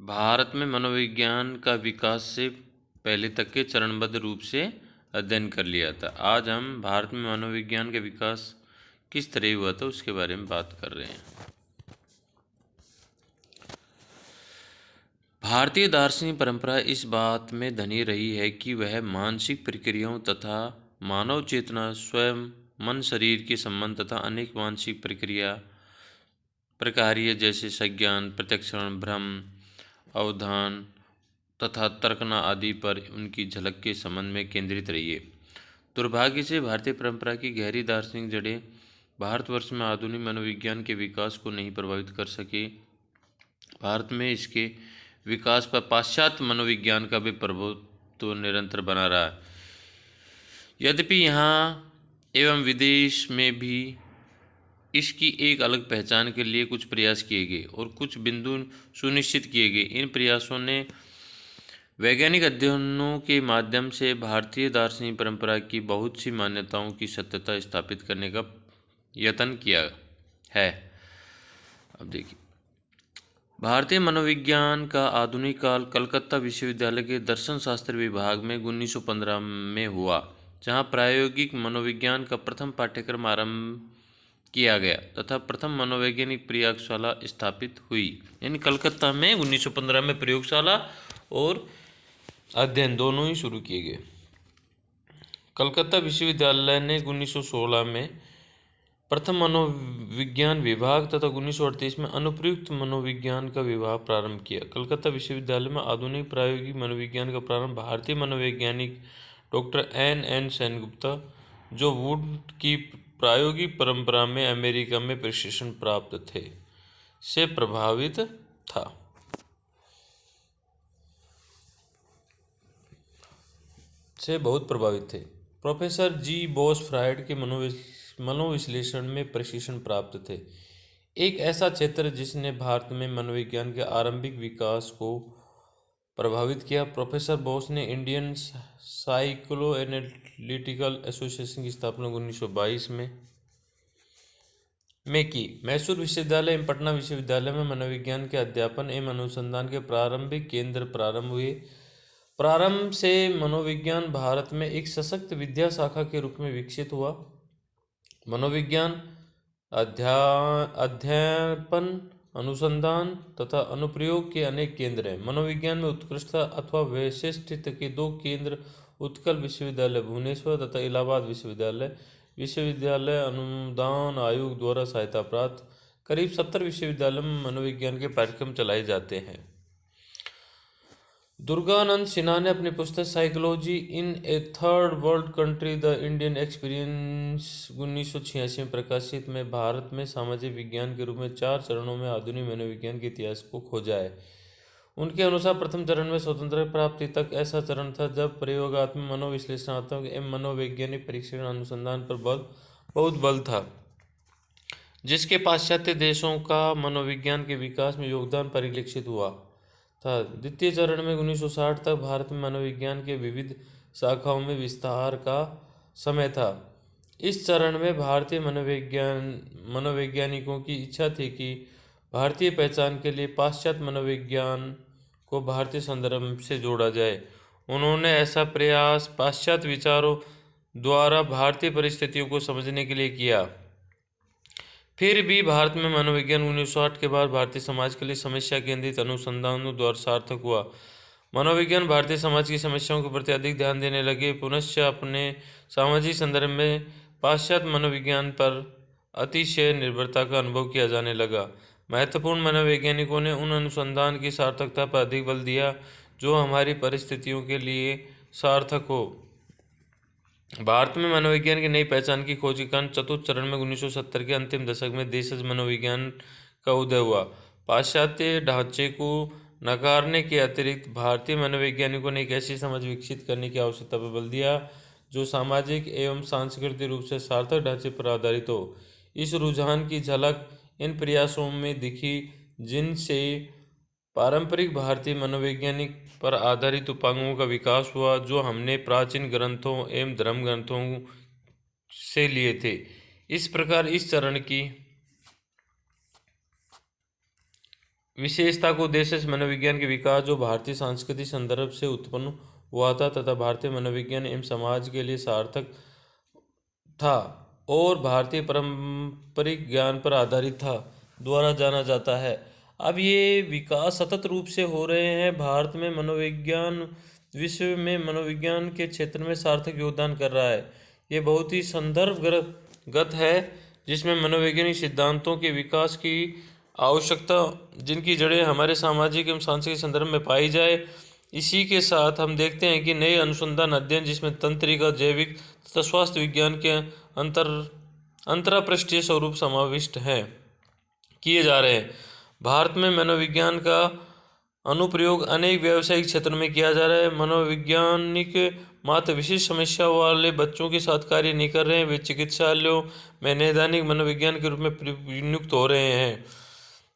भारत में मनोविज्ञान का विकास से पहले तक के चरणबद्ध रूप से अध्ययन कर लिया था। आज हम भारत में मनोविज्ञान का विकास किस तरह हुआ था उसके बारे में बात कर रहे हैं। भारतीय दार्शनिक परंपरा इस बात में धनी रही है कि वह मानसिक प्रक्रियाओं तथा मानव चेतना, स्वयं, मन शरीर के संबंध तथा अनेक मानसिक प्रक्रिया जैसे संज्ञान, प्रत्यक्षण, भ्रम, अवधान तथा तर्कना आदि पर उनकी झलक के संबंध में केंद्रित रही है। दुर्भाग्य से भारतीय परंपरा की गहरी दार्शनिक जड़ें भारतवर्ष में आधुनिक मनोविज्ञान के विकास को नहीं प्रभावित कर सके। भारत में इसके विकास पर पाश्चात्य मनोविज्ञान का भी प्रभुत्व निरंतर बना रहा है। यद्यपि यहाँ एवं विदेश में भी इसकी एक अलग पहचान के लिए कुछ प्रयास किए गए और कुछ बिंदु सुनिश्चित किए गए। इन प्रयासों ने वैज्ञानिक अध्ययनों के माध्यम से भारतीय दार्शनिक परंपरा की बहुत सी मान्यताओं की सत्यता स्थापित करने का यत्न किया है। अब देखिए, भारतीय मनोविज्ञान का आधुनिक काल कलकत्ता विश्वविद्यालय के दर्शन शास्त्र विभाग में 1915 में हुआ, जहां प्रायोगिक मनोविज्ञान का प्रथम पाठ्यक्रम आरंभ किया गया तथा प्रथम मनोवैज्ञानिक प्रयोगशाला स्थापित हुई। यानी कलकत्ता में 1915 में प्रयोगशाला और अध्ययन दोनों ही शुरू किए गए। कलकत्ता विश्वविद्यालय ने 1916 में प्रथम मनोविज्ञान विभाग तथा 1938 में अनुप्रयुक्त मनोविज्ञान का विभाग प्रारंभ किया। कलकत्ता विश्वविद्यालय में आधुनिक प्रायोगिक मनोविज्ञान का प्रारंभ भारतीय मनोवैज्ञानिक डॉक्टर एन सेनगुप्ता, जो वुड की प्रायोगिक परंपरा में अमेरिका में प्रशिक्षण प्राप्त थे, से प्रभावित था। से बहुत प्रभावित थे। प्रोफेसर जी बोस फ्रायड के मनोविश्लेषण में प्रशिक्षण प्राप्त थे, एक ऐसा क्षेत्र जिसने भारत में मनोविज्ञान के आरंभिक विकास को प्रभावित किया। प्रोफेसर बोस ने इंडियन साइकोलो एनालिटिकल एसोसिएशन की स्थापना 1922 में की। मैसूर विश्वविद्यालय एवं पटना विश्वविद्यालय में मनोविज्ञान के अध्यापन एवं अनुसंधान के प्रारंभिक केंद्र प्रारंभ हुए। प्रारंभ से मनोविज्ञान भारत में एक सशक्त विद्या शाखा के रूप में विकसित हुआ। मनोविज्ञान अध्यापन, अनुसंधान तथा अनुप्रयोग के अनेक केंद्र हैं। मनोविज्ञान में उत्कृष्टता अथवा वैशिष्ट्य के दो केंद्र उत्कल विश्वविद्यालय भुवनेश्वर तथा इलाहाबाद विश्वविद्यालय अनुदान आयोग द्वारा सहायता प्राप्त। करीब 70 विश्वविद्यालयों में मनोविज्ञान के पाठ्यक्रम चलाए जाते हैं। दुर्गानंद सिन्हा ने अपनी पुस्तक psychology in A third world country the Indian experience 1986 में प्रकाशित में भारत में सामाजिक विज्ञान के रूप में 4 चरणों में आधुनिक मनोविज्ञान के इतिहास को खोजा है। उनके अनुसार प्रथम चरण में स्वतंत्रता प्राप्ति तक ऐसा चरण था जब प्रयोगात्मक, मनोविश्लेषणात्मक एवं मनोवैज्ञानिक परीक्षण अनुसंधान पर बहुत बल था, जिसके पाश्चात्य देशों का मनोविज्ञान के विकास में योगदान परिलक्षित हुआ था। द्वितीय चरण में 1960 तक भारत में मनोविज्ञान के विविध शाखाओं में विस्तार का समय था। इस चरण में भारतीय मनोवैज्ञानिकों की इच्छा थी कि भारतीय पहचान के लिए पाश्चात्य मनोविज्ञान को भारतीय संदर्भ से जोड़ा जाए। उन्होंने ऐसा प्रयास पाश्चात्य विचारों द्वारा भारतीय परिस्थितियों को समझने के लिए किया। फिर भी भारत में मनोविज्ञान 1960 के बाद भारतीय समाज के लिए समस्या केंद्रित अनुसंधानों द्वारा सार्थक हुआ। मनोविज्ञान भारतीय समाज की समस्याओं के प्रति अधिक ध्यान देने लगे। पुनश्च अपने सामाजिक संदर्भ में पाश्चात्य मनोविज्ञान पर अतिशय निर्भरता का अनुभव किया जाने लगा। महत्वपूर्ण मनोवैज्ञानिकों ने उन अनुसंधान की सार्थकता पर अधिक बल दिया जो हमारी परिस्थितियों के लिए सार्थक हो। भारत में मनोविज्ञान की नई पहचान की खोज के कारण चतुर्थ चरण में 1970 के अंतिम दशक में देशज मनोविज्ञान का उदय हुआ। पाश्चात्य ढांचे को नकारने के अतिरिक्त भारतीय मनोवैज्ञानिकों ने एक ऐसी समझ विकसित करने की आवश्यकता पर बल दिया जो सामाजिक एवं सांस्कृतिक रूप से सार्थक ढांचे पर आधारित हो। इस रुझान की झलक इन प्रयासों में दिखी जिनसे पारंपरिक भारतीय मनोवैज्ञानिक पर आधारित उपागमों का विकास हुआ, जो हमने प्राचीन ग्रंथों एवं धर्म ग्रंथों से लिए थे। इस प्रकार इस चरण की विशेषता को उद्देश्य से मनोविज्ञान के विकास जो भारतीय सांस्कृतिक संदर्भ से उत्पन्न हुआ था तथा भारतीय मनोविज्ञान एवं समाज के लिए सार्थक था और भारतीय पारंपरिक ज्ञान पर आधारित था द्वारा जाना जाता है। अब ये विकास सतत रूप से हो रहे हैं। भारत में मनोविज्ञान विश्व में मनोविज्ञान के क्षेत्र में सार्थक योगदान कर रहा है। ये बहुत ही संदर्भगत है जिसमें मनोवैज्ञानिक सिद्धांतों के विकास की आवश्यकता जिनकी जड़ें हमारे सामाजिक एवं सांस्कृतिक संदर्भ में पाई जाए। इसी के साथ हम देखते हैं कि नए अनुसंधान अध्ययन जिसमें तंत्रिका जैविक तथा स्वास्थ्य विज्ञान के अंतरपृष्ठीय स्वरूप समाविष्ट हैं किए जा रहे हैं। भारत में मनोविज्ञान का अनुप्रयोग अनेक व्यावसायिक क्षेत्रों में किया जा रहा है। मनोवैज्ञानिक मात्र विशिष्ट समस्या वाले बच्चों के साथ कार्य नहीं कर रहे हैं, वे चिकित्सालयों में नैदानिक मनोविज्ञान के रूप में नियुक्त हो रहे हैं।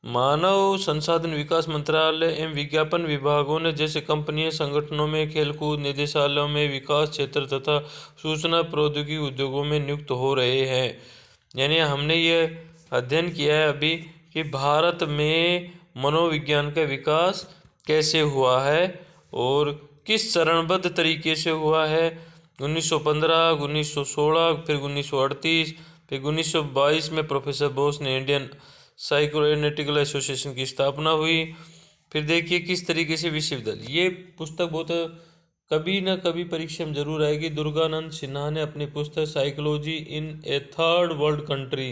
मानव संसाधन विकास मंत्रालय एवं विज्ञापन विभागों ने जैसे कंपनियां संगठनों में, खेलकूद निदेशालयों में, विकास क्षेत्र तथा सूचना प्रौद्योगिकी उद्योगों में नियुक्त हो रहे हैं। यानी हमने ये अध्ययन किया है अभी कि भारत में मनोविज्ञान का विकास कैसे हुआ है और किस चरणबद्ध तरीके से हुआ है। 1915, 1916, फिर 1938, फिर 1922 में प्रोफेसर बोस ने इंडियन साइकोएनालिटिकल एसोसिएशन की स्थापना हुई। फिर देखिए किस तरीके से विश्वविद्यालय, ये पुस्तक बहुत कभी ना कभी परीक्षा में जरूर आएगी। दुर्गानंद सिन्हा ने अपनी पुस्तक psychology in A third world country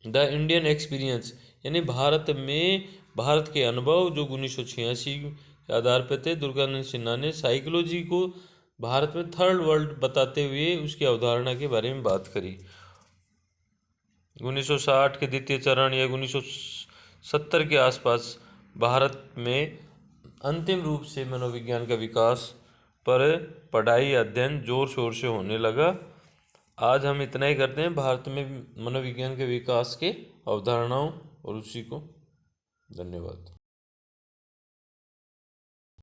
the Indian experience, यानी भारत के अनुभव जो 1986 के आधार पर थे, दुर्गानंद सिन्हा ने साइकोलॉजी को भारत में थर्ड वर्ल्ड बताते हुए उसकी अवधारणा के बारे में बात करी। 1960 के द्वितीय चरण या 1970 के आसपास भारत में अंतिम रूप से मनोविज्ञान का विकास पर पढ़ाई अध्ययन जोर शोर से होने लगा। आज हम इतना ही करते हैं भारत में मनोविज्ञान के विकास के अवधारणाओं और उसी को। धन्यवाद।